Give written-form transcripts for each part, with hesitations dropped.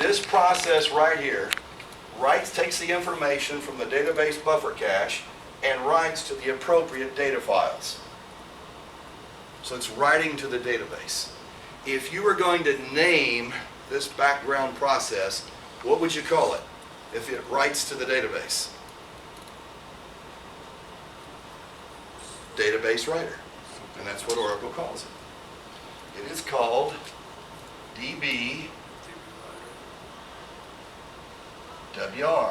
This process right here takes the information from the database buffer cache and writes to the appropriate data files. So it's writing to the database. If you were going to name this background process, what would you call it if it writes to the database? Database writer. And that's what Oracle calls it. It is called DB WR.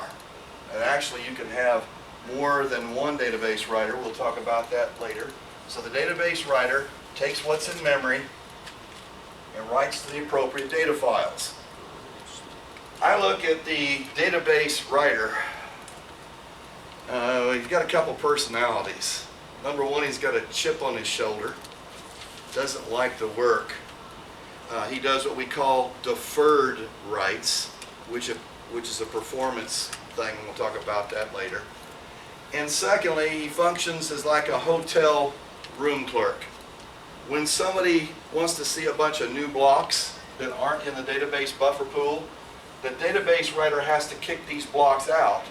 And actually you can have more than one database writer. We'll talk about that later. So the database writer takes what's in memory and writes to the appropriate data files. I look at the database writer. He's got a couple personalities. Number one, he's got a chip on his shoulder. Doesn't like the work. He does what we call deferred writes, which is a performance thing. We'll talk about that later. And secondly, he functions as like a hotel room clerk. When somebody wants to see a bunch of new blocks that aren't in the database buffer pool, the database writer has to kick these blocks out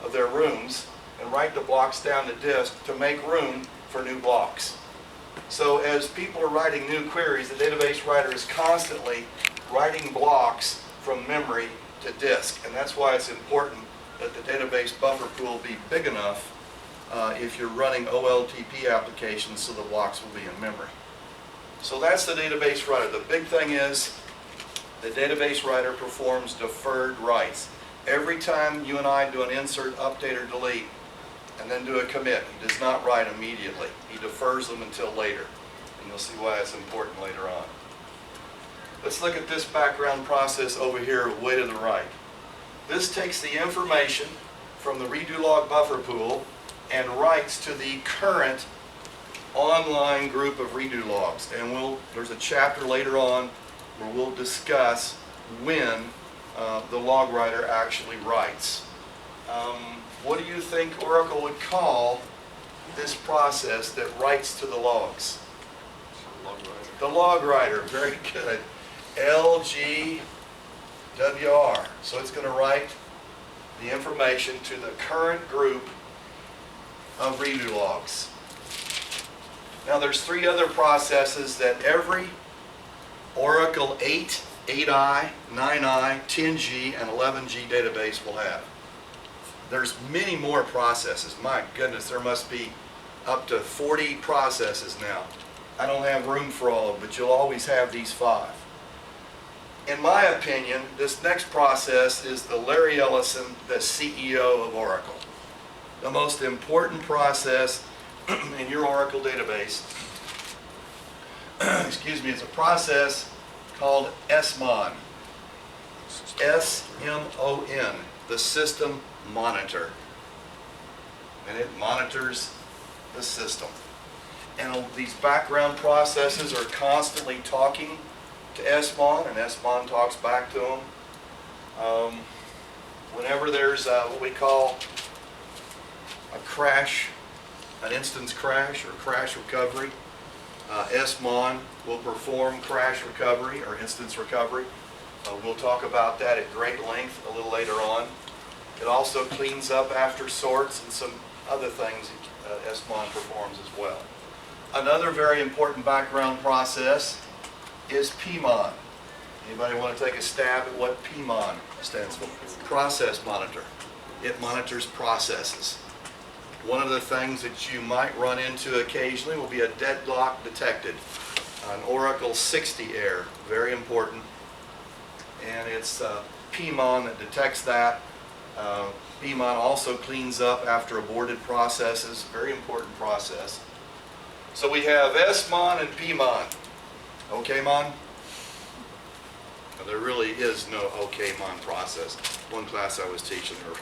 of their rooms and write the blocks down to disk to make room for new blocks. So as people are writing new queries, the database writer is constantly writing blocks from memory to disk. And that's why it's important that the database buffer pool be big enough if you're running OLTP applications so the blocks will be in memory. So that's the database writer. The big thing is the database writer performs deferred writes. Every time you and I do an insert, update, or delete, and then do a commit, he does not write immediately. He defers them until later. And you'll see why it's important later on. Let's look at this background process over here way to the right. This takes the information from the redo log buffer pool and writes to the current online group of redo logs. And there's a chapter later on where we'll discuss when the log writer actually writes. What do you think Oracle would call this process that writes to the logs? The log writer, very good. LGWR. So it's going to write the information to the current group of redo logs. Now there's three other processes that every Oracle 8, 8i, 9i, 10G, and 11G database will have. There's many more processes. My goodness, there must be up to 40 processes now. I don't have room for all of them, but you'll always have these 5. In my opinion, this next process is the Larry Ellison, the CEO of Oracle. The most important process in your Oracle database, excuse me, it's a process called SMON. S-M-O-N, the system monitor. And it monitors the system. And these background processes are constantly talking to SMON, and SMON talks back to them. Whenever there's what we call a crash, an instance crash or crash recovery, SMON will perform crash recovery or instance recovery. We'll talk about that at great length a little later on. It also cleans up after sorts and some other things SMON performs as well. Another very important background process is PMON. Anybody want to take a stab at what PMON stands for? Process monitor. It monitors processes. One of the things that you might run into occasionally will be a deadlock detected. An Oracle 60 error, very important. And it's PMON that detects that. PMON also cleans up after aborted processes, very important process. So we have SMON and PMON. OKMON? There really is no OKMON process. One class I was teaching, or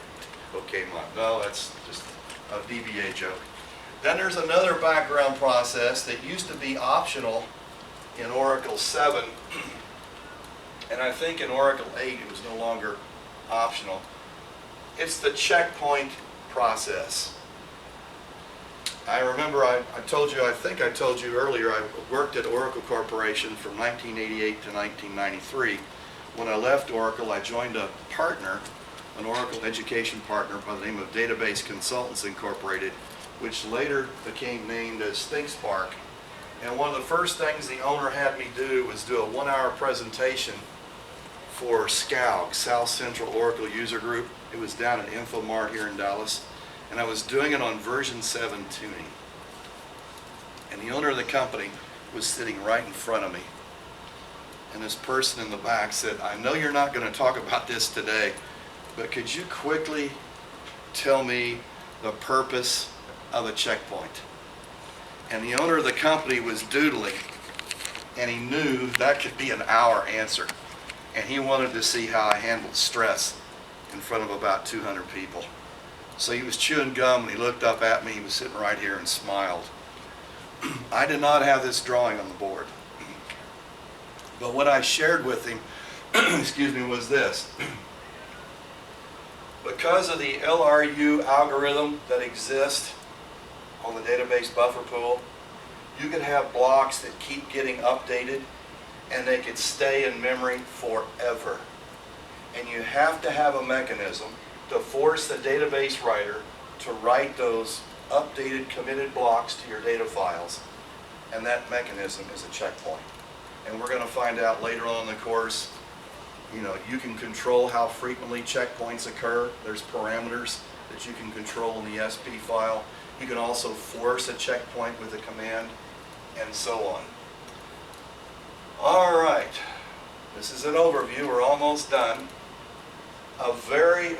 OKMON. No, that's just a DBA joke. Then there's another background process that used to be optional in Oracle 7, and I think in Oracle 8 it was no longer optional. It's the checkpoint process. I remember I think I told you earlier, I worked at Oracle Corporation from 1988 to 1993. when I left Oracle, I joined a partner, an Oracle education partner by the name of Database Consultants Incorporated, which later became named as ThinkSpark. And one of the first things the owner had me do was do a 1-hour presentation for SCOUG, South Central Oracle User Group. It was down at InfoMart here in Dallas, and I was doing it on version 7 tuning. And the owner of the company was sitting right in front of me. And this person in the back said, "I know you're not going to talk about this today, but could you quickly tell me the purpose of a checkpoint?" And the owner of the company was doodling, and he knew that could be an hour answer. And he wanted to see how I handled stress in front of about 200 people. So he was chewing gum, and he looked up at me. He was sitting right here and smiled. I did not have this drawing on the board. But what I shared with him, excuse me, was this. Because of the LRU algorithm that exists on the database buffer pool, you could have blocks that keep getting updated, and they could stay in memory forever. And you have to have a mechanism to force the database writer to write those updated committed blocks to your data files. And that mechanism is a checkpoint. And we're going to find out later on in the course, you can control how frequently checkpoints occur. There's parameters that you can control in the SP file. You can also force a checkpoint with a command, and so on. All right, this is an overview. We're almost done. A very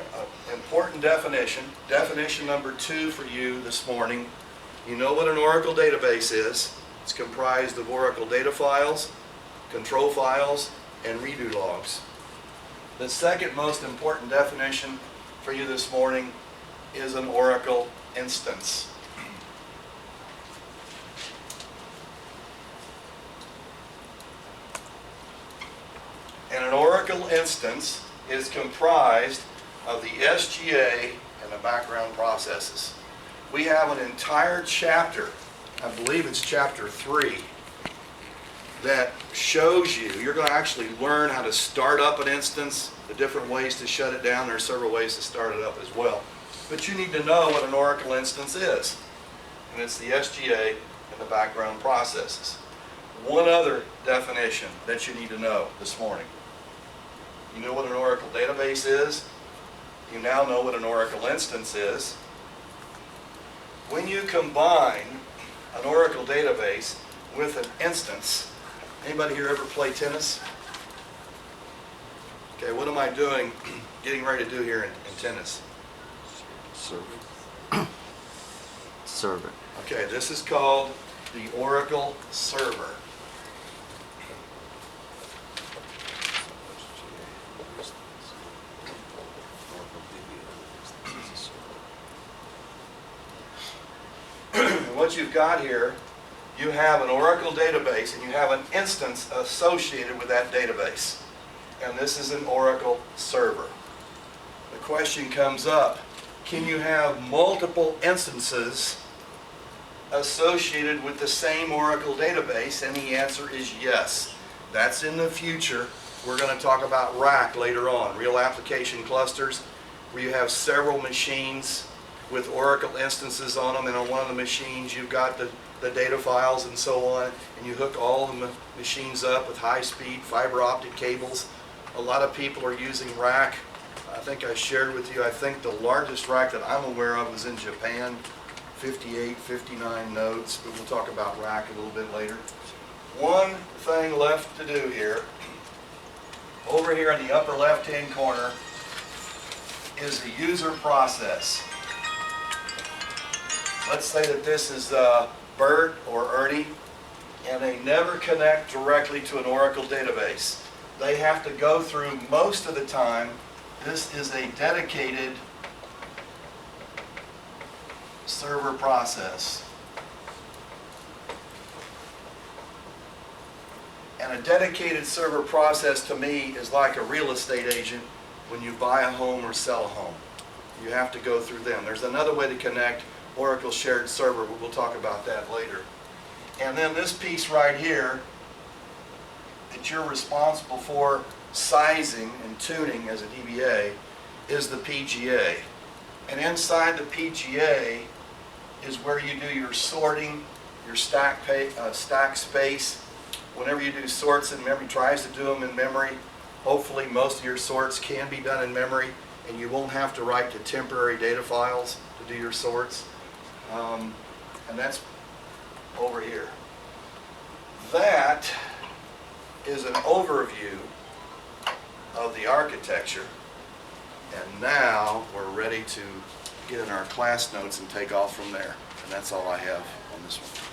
important definition. Definition number 2 for you this morning. You know what an Oracle database is. It's comprised of Oracle data files, control files, and redo logs. The second most important definition for you this morning is an Oracle instance. And an Oracle instance is comprised of the SGA and the background processes. We have an entire chapter, I believe it's chapter 3, that shows you're going to actually learn how to start up an instance, the different ways to shut it down. There are several ways to start it up as well. But you need to know what an Oracle instance is. And it's the SGA and the background processes. One other definition that you need to know this morning. You know what an Oracle database is. You now know what an Oracle instance is. When you combine an Oracle database with an instance, anybody here ever play tennis? Okay, what am I doing, getting ready to do here in tennis? Server. Okay, this is called the Oracle server. What you've got here, you have an Oracle database and you have an instance associated with that database. And this is an Oracle server. The question comes up, can you have multiple instances associated with the same Oracle database? And the answer is yes. That's in the future. We're going to talk about RAC later on, real application clusters, where you have several machines with Oracle instances on them, and on one of the machines you've got the data files and so on, and you hook all the machines up with high-speed fiber optic cables. A lot of people are using RAC. I think I shared with you, I think the largest RAC that I'm aware of is in Japan, 58, 59 nodes, but we'll talk about RAC a little bit later. One thing left to do here, over here in the upper left-hand corner, is the user process. Let's say that this is Bert or Ernie, and they never connect directly to an Oracle database. They have to go through, most of the time, this is a dedicated server process. And a dedicated server process to me is like a real estate agent when you buy a home or sell a home. You have to go through them. There's another way to connect, Oracle shared server, but we'll talk about that later. And then this piece right here that you're responsible for sizing and tuning as a DBA is the PGA. And inside the PGA is where you do your sorting, your stack space. Whenever you do sorts in memory, tries to do them in memory. Hopefully most of your sorts can be done in memory, and you won't have to write to temporary data files to do your sorts. And that's over here. That is an overview of the architecture. And now we're ready to get in our class notes and take off from there. And that's all I have on this one.